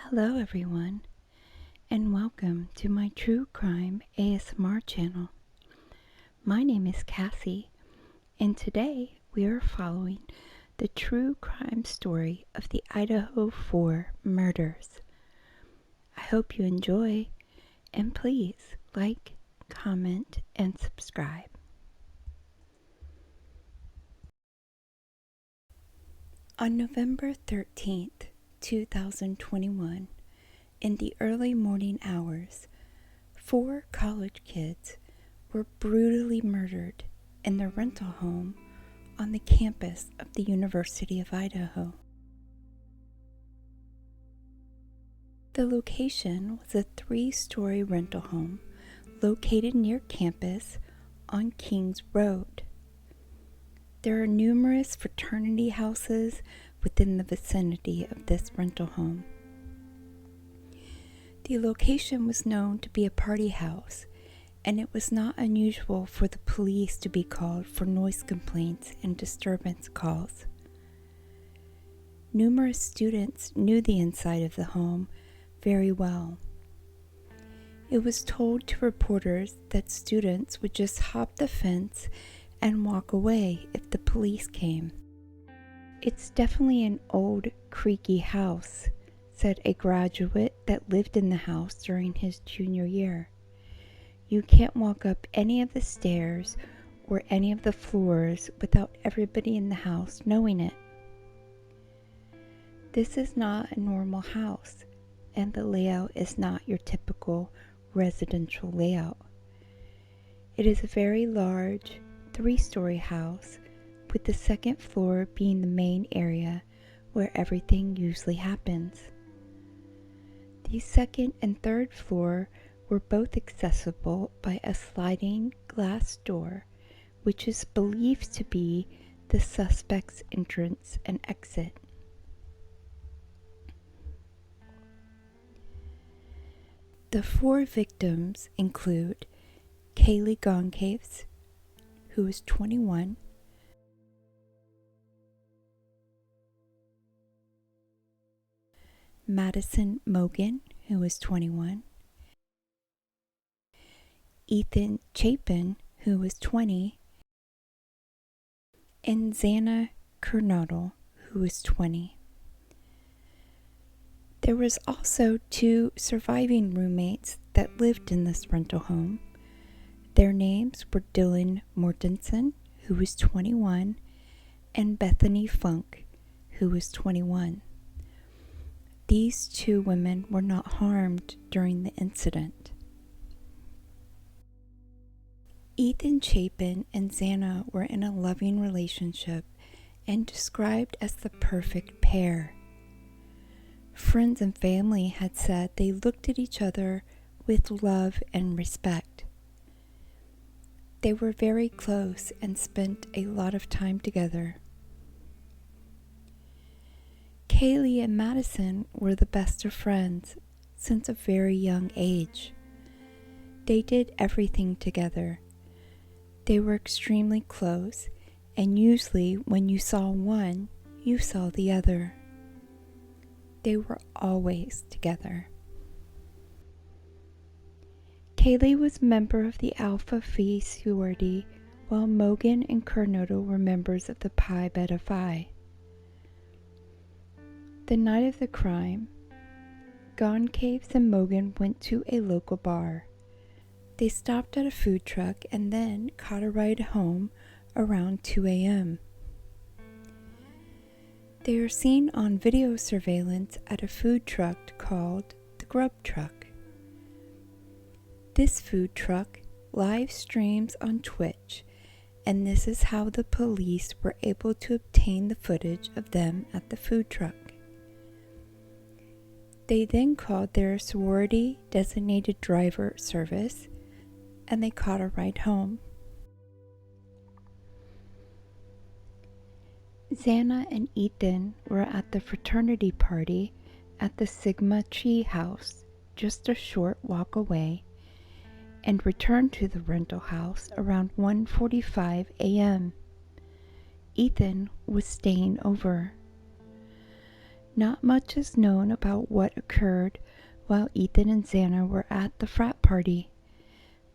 Hello everyone, and welcome to my True Crime ASMR channel. My name is Cassie, and today we are following the true crime story of the Idaho 4 murders. I hope you enjoy, and please like, comment, and subscribe. On November 13th, 2021, in the early morning hours, 4 college kids were brutally murdered in their rental home on the campus of the University of Idaho. The location was a 3-story rental home located near campus on Kings Road. There are numerous fraternity houses within the vicinity of this rental home. The location was known to be a party house, and it was not unusual for the police to be called for noise complaints and disturbance calls. Numerous students knew the inside of the home very well. It was told to reporters that students would just hop the fence and walk away if the police came. "It's definitely an old, creaky house," said a graduate that lived in the house during his junior year. "You can't walk up any of the stairs or any of the floors without everybody in the house knowing it." This is not a normal house, and the layout is not your typical residential layout. It is a very large 3-story house, with the second floor being the main area where everything usually happens. The second and third floor were both accessible by a sliding glass door, which is believed to be the suspect's entrance and exit. The 4 victims include Kaylee Goncalves, who was 21, Madison Mogan, who was 21, Ethan Chapin, who was 20, and Xana Kernodle, who was 20. There was also 2 surviving roommates that lived in this rental home. Their names were Dylan Mortensen, who was 21, and Bethany Funk, who was 21. These 2 women were not harmed during the incident. Ethan Chapin and Xana were in a loving relationship and described as the perfect pair. Friends and family had said they looked at each other with love and respect. They were very close and spent a lot of time together. Kaylee and Madison were the best of friends since a very young age. They did everything together. They were extremely close, and usually when you saw one, you saw the other. They were always together. Kaylee was a member of the Alpha Phi sorority, while Mogan and Kernodle were members of the Pi Beta Phi. The night of the crime, Goncalves and Mogan went to a local bar. They stopped at a food truck and then caught a ride home around 2 a.m. They are seen on video surveillance at a food truck called the Grub Truck. This food truck live streams on Twitch, and this is how the police were able to obtain the footage of them at the food truck. They then called their sorority designated driver service, and they caught a ride home. Xana and Ethan were at the fraternity party at the Sigma Chi house, just a short walk away, and returned to the rental house around 1:45 a.m. Ethan was staying over. Not much is known about what occurred while Ethan and Xana were at the frat party.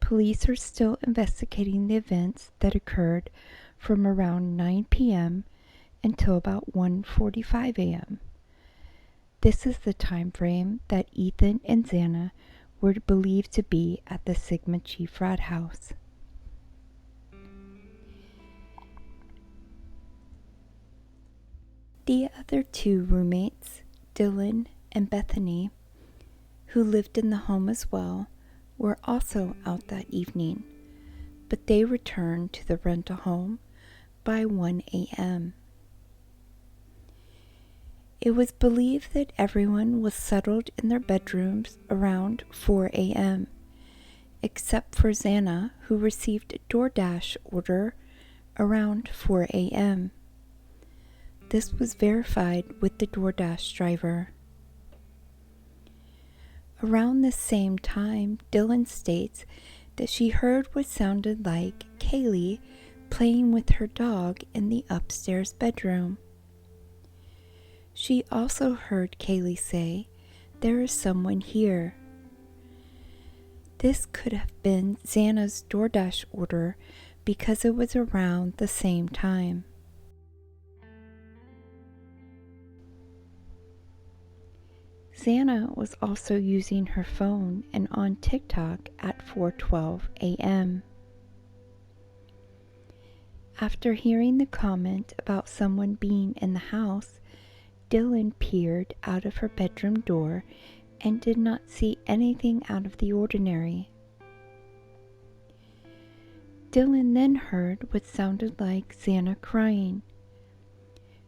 Police are still investigating the events that occurred from around 9 p.m. until about 1:45 a.m. This is the time frame that Ethan and Xana were believed to be at the Sigma Chi frat house. The other two roommates, Dylan and Bethany, who lived in the home as well, were also out that evening, but they returned to the rental home by 1 a.m. It was believed that everyone was settled in their bedrooms around 4 a.m., except for Xana, who received a DoorDash order around 4 a.m. This was verified with the DoorDash driver. Around the same time, Dylan states that she heard what sounded like Kaylee playing with her dog in the upstairs bedroom. She also heard Kaylee say, "There is someone here." This could have been Xana's DoorDash order because it was around the same time. Xana was also using her phone and on TikTok at 4:12 a.m. After hearing the comment about someone being in the house, Dylan peered out of her bedroom door and did not see anything out of the ordinary. Dylan then heard what sounded like Xana crying.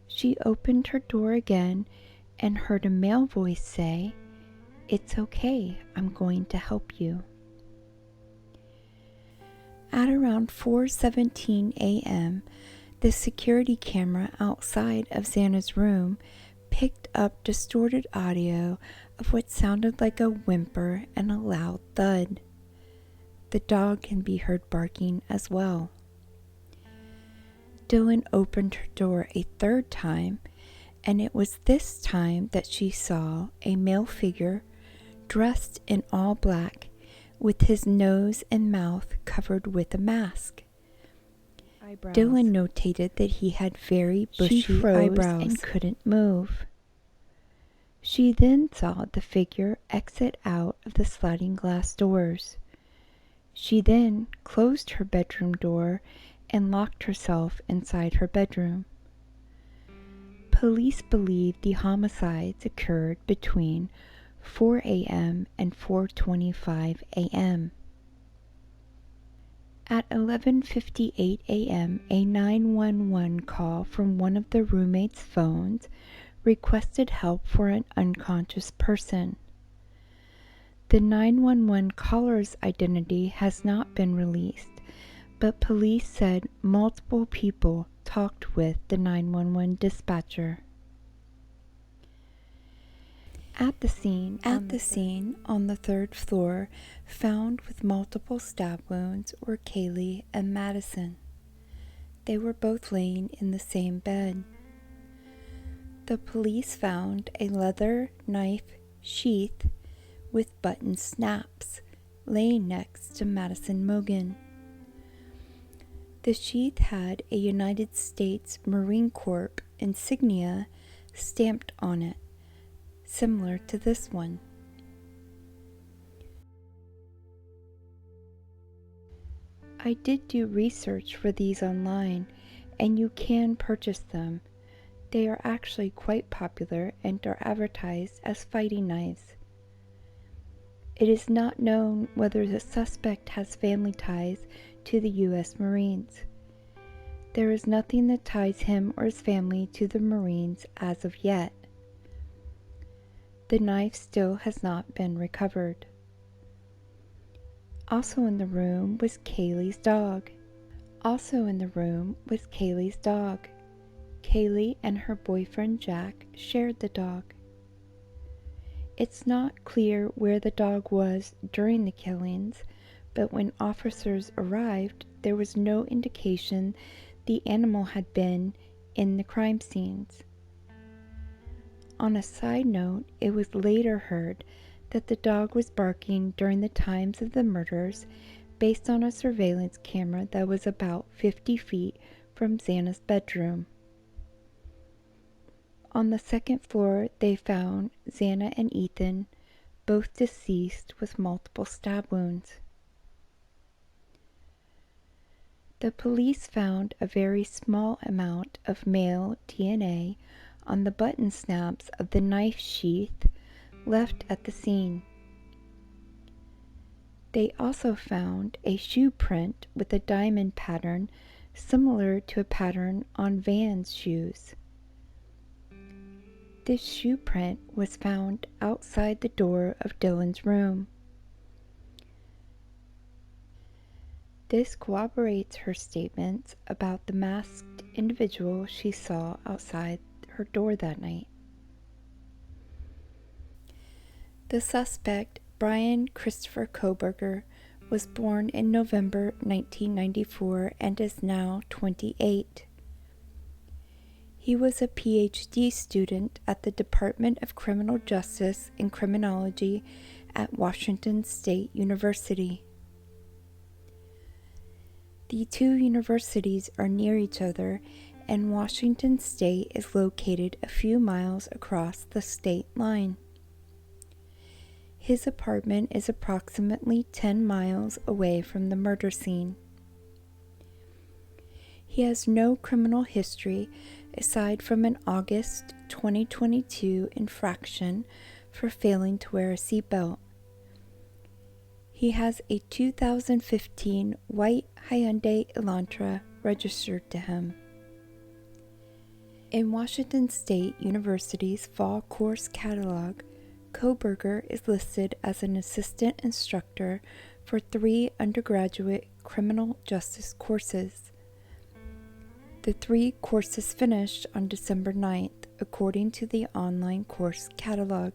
She opened her door again and heard a male voice say, "It's okay, I'm going to help you." At around 4:17 a.m., the security camera outside of Xana's room picked up distorted audio of what sounded like a whimper and a loud thud. The dog can be heard barking as well. Dylan opened her door a third time, and it was this time that she saw a male figure dressed in all black with his nose and mouth covered with a mask. Dylan notated that he had very bushy eyebrows and couldn't move. She then saw the figure exit out of the sliding glass doors. She then closed her bedroom door and locked herself inside her bedroom. Police believe the homicides occurred between 4 a.m. and 4:25 a.m. At 11:58 a.m., a 911 call from one of the roommates' phones requested help for an unconscious person. The 911 caller's identity has not been released, but police said multiple people talked with the 911 dispatcher. At the scene on the third floor, found with multiple stab wounds, were Kaylee and Madison. They were both laying in the same bed. The police found a leather knife sheath with button snaps laying next to Madison Mogan. The sheath had a United States Marine Corps insignia stamped on it, similar to this one. I did do research for these online, and you can purchase them. They are actually quite popular and are advertised as fighting knives. It is not known whether the suspect has family ties to the U.S. Marines. There is nothing that ties him or his family to the Marines as of yet. The knife still has not been recovered. Also in the room was Kaylee's dog. Kaylee and her boyfriend Jack shared the dog. It's not clear where the dog was during the killings, but when officers arrived, there was no indication the animal had been in the crime scenes. On a side note, it was later heard that the dog was barking during the times of the murders based on a surveillance camera that was about 50 feet from Xana's bedroom. On the second floor, they found Xana and Ethan, both deceased with multiple stab wounds. The police found a very small amount of male DNA on the button snaps of the knife sheath left at the scene. They also found a shoe print with a diamond pattern similar to a pattern on Van's shoes. This shoe print was found outside the door of Dylan's room. This corroborates her statements about the masked individual she saw outside her door that night. The suspect, Brian Christopher Kohberger, was born in November 1994 and is now 28. He was a PhD student at the Department of Criminal Justice and Criminology at Washington State University. The two universities are near each other, and Washington State is located a few miles across the state line. His apartment is approximately 10 miles away from the murder scene. He has no criminal history aside from an August 2022 infraction for failing to wear a seatbelt. He has a 2015 white Hyundai Elantra registered to him. In Washington State University's fall course catalog, Kohberger is listed as an assistant instructor for 3 undergraduate criminal justice courses. The 3 courses finished on December 9th, according to the online course catalog.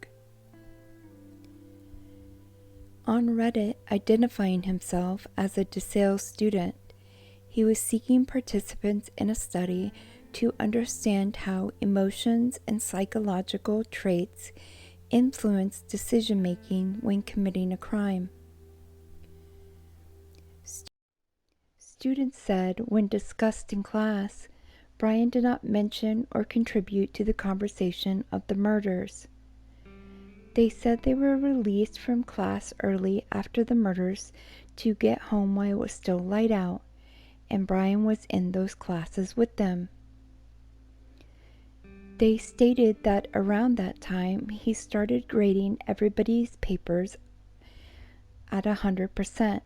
On Reddit, identifying himself as a DeSales student, he was seeking participants in a study to understand how emotions and psychological traits influence decision-making when committing a crime. Students said when discussed in class, Brian did not mention or contribute to the conversation of the murders. They said they were released from class early after the murders to get home while it was still light out, and Brian was in those classes with them. They stated that around that time he started grading everybody's papers at 100%.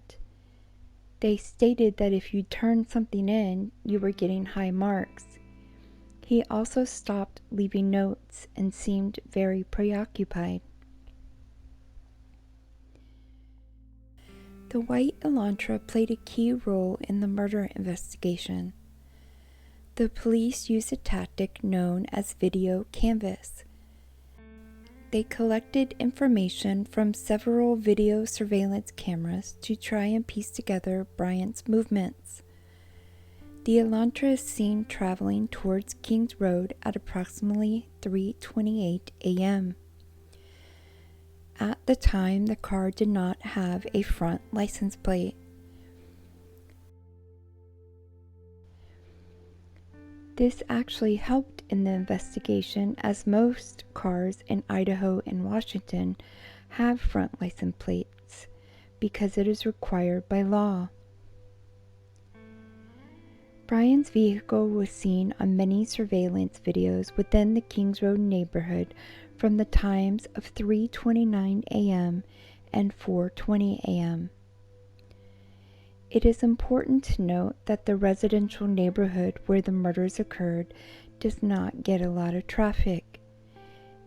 They stated that if you turned something in, you were getting high marks. He also stopped leaving notes and seemed very preoccupied. The white Elantra played a key role in the murder investigation. The police used a tactic known as video canvas. They collected information from several video surveillance cameras to try and piece together Bryant's movements. The Elantra is seen traveling towards Kings Road at approximately 3:28 a.m. At the time, the car did not have a front license plate. This actually helped in the investigation, as most cars in Idaho and Washington have front license plates because it is required by law. Brian's vehicle was seen on many surveillance videos within the Kings Road neighborhood from the times of 3:29 a.m. and 4:20 a.m. It is important to note that the residential neighborhood where the murders occurred does not get a lot of traffic.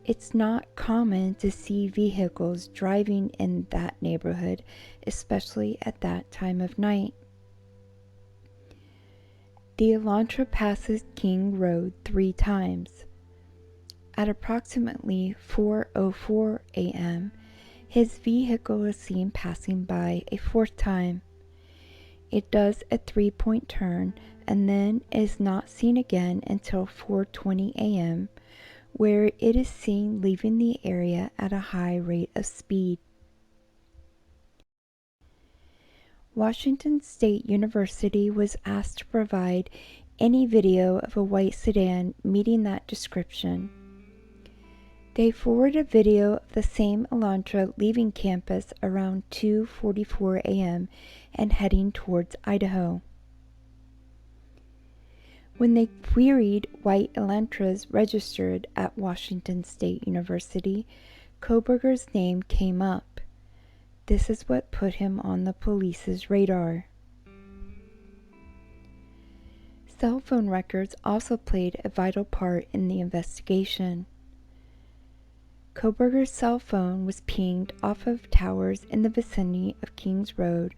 It's not common to see vehicles driving in that neighborhood, especially at that time of night. The Elantra passes King Road 3 times. At approximately 4:04 a.m., his vehicle is seen passing by a 4th time. It does a 3-point turn and then is not seen again until 4:20 a.m., where it is seen leaving the area at a high rate of speed. Washington State University was asked to provide any video of a white sedan meeting that description. They forwarded a video of the same Elantra leaving campus around 2:44 a.m. and heading towards Idaho. When they queried white Elantras registered at Washington State University, Kohberger's name came up. This is what put him on the police's radar. Cell phone records also played a vital part in the investigation. Kohberger's cell phone was pinged off of towers in the vicinity of Kings Road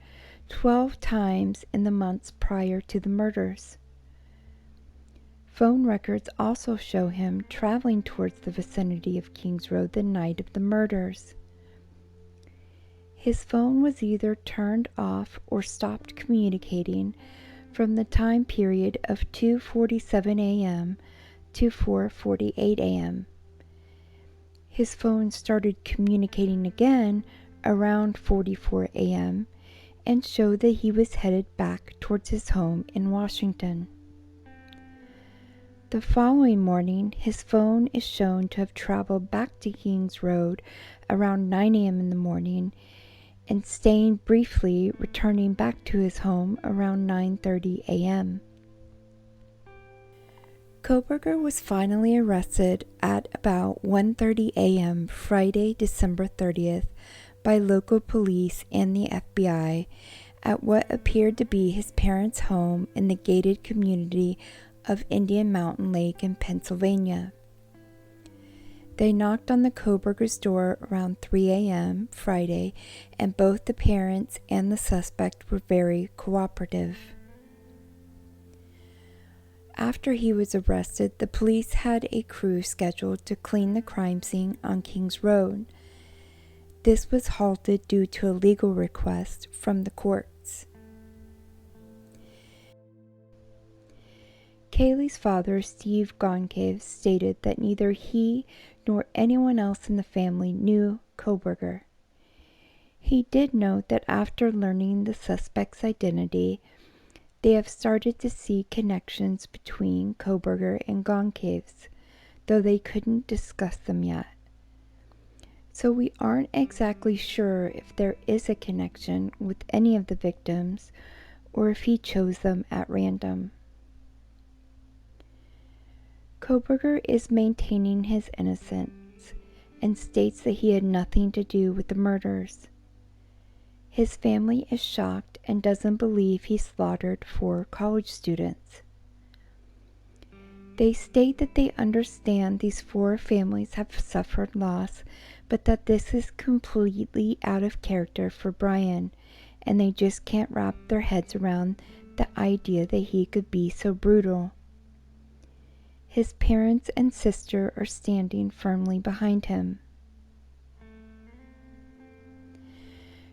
12 times in the months prior to the murders. Phone records also show him traveling towards the vicinity of Kings Road the night of the murders. His phone was either turned off or stopped communicating from the time period of 2:47 a.m. to 4:48 a.m. His phone started communicating again around 4:44 a.m. and showed that he was headed back towards his home in Washington. The following morning, his phone is shown to have traveled back to Kings Road around 9 a.m. in the morning and staying briefly, returning back to his home around 9:30 a.m. Kohberger was finally arrested at about 1:30 a.m. Friday, December 30th by local police and the FBI at what appeared to be his parents' home in the gated community of Indian Mountain Lake in Pennsylvania. They knocked on the Kohberger's door around 3 a.m. Friday, and both the parents and the suspect were very cooperative. After he was arrested, the police had a crew scheduled to clean the crime scene on Kings Road. This was halted due to a legal request from the courts. Kaylee's father, Steve Goncalves, stated that neither he nor anyone else in the family knew Kohberger. He did note that after learning the suspect's identity, they have started to see connections between Kohberger and Goncalves, though they couldn't discuss them yet. So we aren't exactly sure if there is a connection with any of the victims or if he chose them at random. Kohberger is maintaining his innocence and states that he had nothing to do with the murders. His family is shocked and doesn't believe he slaughtered 4 college students. They state that they understand these 4 families have suffered loss, but that this is completely out of character for Brian, and they just can't wrap their heads around the idea that he could be so brutal. His parents and sister are standing firmly behind him.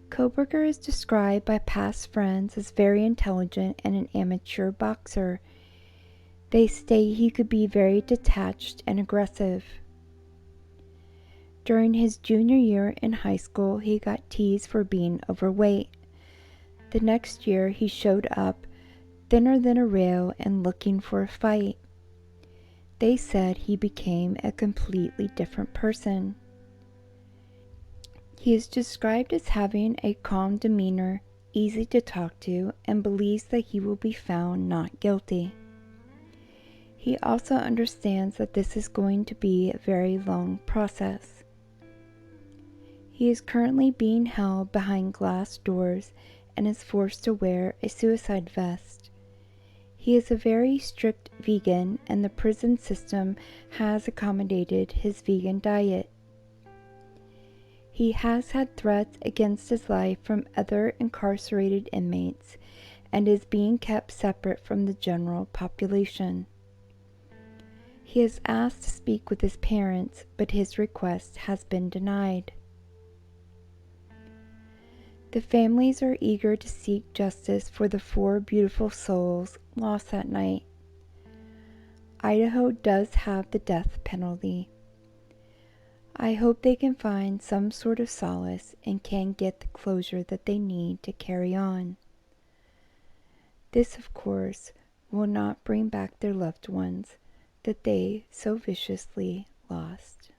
Kohberger is described by past friends as very intelligent and an amateur boxer. They state he could be very detached and aggressive. During his junior year in high school, he got teased for being overweight. The next year, he showed up thinner than a rail and looking for a fight. They said he became a completely different person. He is described as having a calm demeanor, easy to talk to, and believes that he will be found not guilty. He also understands that this is going to be a very long process. He is currently being held behind glass doors and is forced to wear a suicide vest. He is a very strict vegan, and the prison system has accommodated his vegan diet. He has had threats against his life from other incarcerated inmates and is being kept separate from the general population. He is asked to speak with his parents, but his request has been denied. The families are eager to seek justice for the 4 beautiful souls lost that night. Idaho does have the death penalty. I hope they can find some sort of solace and can get the closure that they need to carry on. This, of course, will not bring back their loved ones that they so viciously lost.